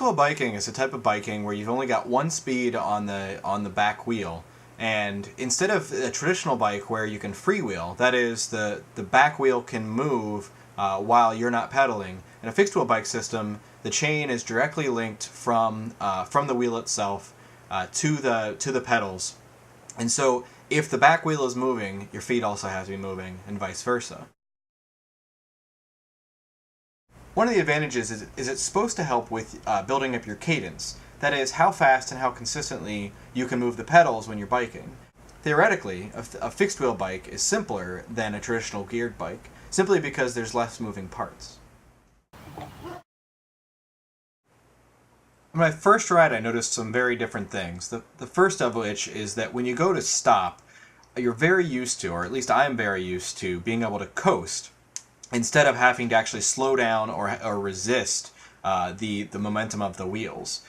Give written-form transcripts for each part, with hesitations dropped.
Fixed wheel biking is a type of biking where you've only got one speed on the back wheel, and instead of a traditional bike where you can freewheel, that is, the back wheel can move while you're not pedaling. In a fixed wheel bike system, the chain is directly linked from the wheel itself to the pedals, and so if the back wheel is moving, your feet also have to be moving, and vice versa. One of the advantages is it's supposed to help with building up your cadence. That is, how fast and how consistently you can move the pedals when you're biking. Theoretically, a fixed-wheel bike is simpler than a traditional geared bike, simply because there's less moving parts. On my first ride, I noticed some very different things. The first of which is that when you go to stop, you're very used to, or at least I'm very used to, being able to coast instead of having to actually slow down or resist the momentum of the wheels.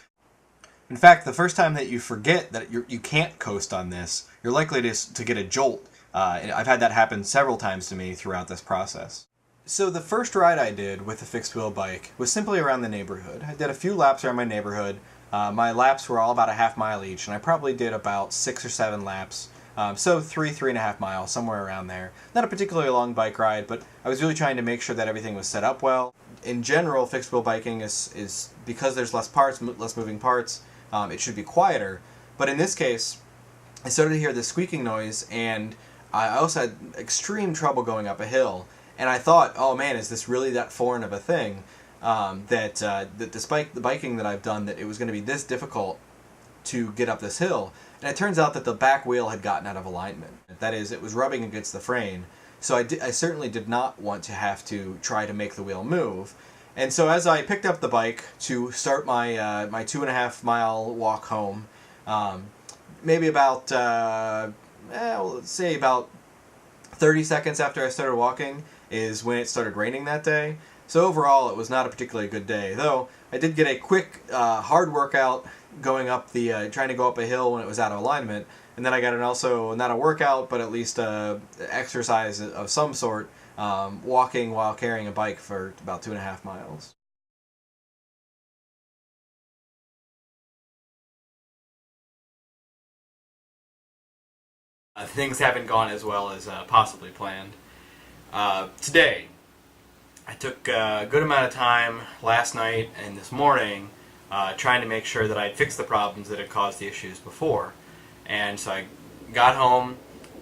In fact, the first time that you forget that you can't coast on this, you're likely to get a jolt. I've had that happen several times to me throughout this process. So the first ride I did with a fixed wheel bike was simply around the neighborhood. I did a few laps around my neighborhood. My laps were all about a half mile each, and I probably did about 6 or 7 laps. So 3.5 miles, somewhere around there. Not a particularly long bike ride, but I was really trying to make sure that everything was set up well. In general, fixed wheel biking is because there's less parts, less moving parts, it should be quieter. But in this case, I started to hear this squeaking noise, and I also had extreme trouble going up a hill. And I thought, oh man, is this really that foreign of a thing? That despite the biking that I've done, that it was going to be this difficult to get up this hill. And it turns out that the back wheel had gotten out of alignment. That is, it was rubbing against the frame. So I certainly did not want to have to try to make the wheel move. And so as I picked up the bike to start my my 2.5 mile walk home, maybe about let's say about 30 seconds after I started walking is when it started raining that day. So overall, it was not a particularly good day. Though I did get a quick, hard workout going up trying to go up a hill when it was out of alignment, and then I got also not a workout, but at least exercise of some sort, walking while carrying a bike for about 2.5 miles. Things haven't gone as well as possibly planned. Today, I took a good amount of time last night and this morning trying to make sure that I had fixed the problems that had caused the issues before. And so I got home,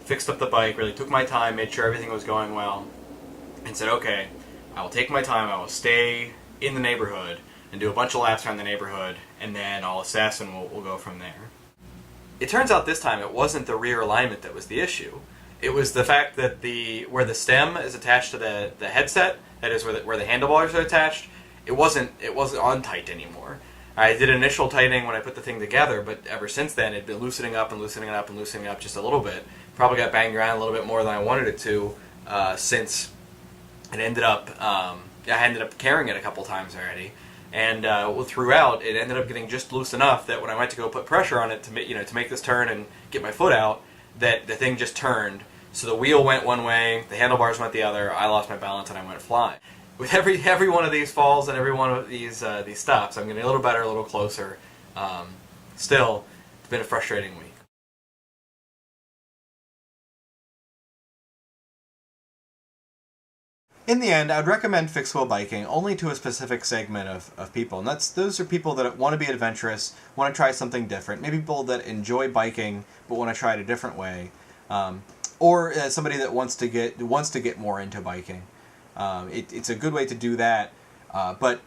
fixed up the bike, really took my time, made sure everything was going well, and said, okay, I will take my time, I will stay in the neighborhood and do a bunch of laps around the neighborhood, and then I'll assess and we'll go from there. It turns out this time it wasn't the rear alignment that was the issue. It was the fact that where the stem is attached to the headset, that is where the handlebars are attached, it wasn't on tight anymore. I did initial tightening when I put the thing together, but ever since then it'd been loosening up and loosening up and loosening up just a little bit. Probably got banged around a little bit more than I wanted it to, since it ended up I ended up carrying it a couple times already. And throughout, it ended up getting just loose enough that when I went to go put pressure on it to make this turn and get my foot out, that the thing just turned. So the wheel went one way, the handlebars went the other. I lost my balance and I went flying. With every one of these falls and every one of these stops, I'm getting a little better, a little closer. Still, it's been a frustrating week. In the end, I would recommend fixed wheel biking only to a specific segment of people, and those are people that want to be adventurous, want to try something different, maybe people that enjoy biking but want to try it a different way, or somebody that wants to get more into biking. It's a good way to do that, but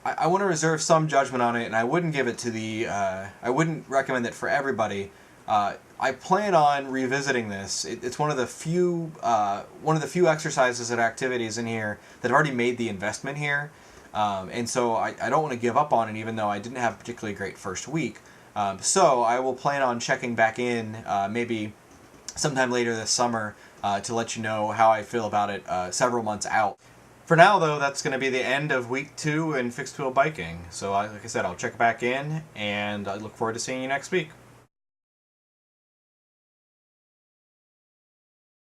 I want to reserve some judgment on it, and I wouldn't give it to I wouldn't recommend it for everybody. I plan on revisiting this. It's one of the few exercises and activities in here that have already made the investment here, and so I don't want to give up on it, even though I didn't have a particularly great first week. So I will plan on checking back in maybe sometime later this summer to let you know how I feel about it several months out. For now, though, that's going to be the end of week 2 in fixed wheel biking. So like I said, I'll check back in, and I look forward to seeing you next week.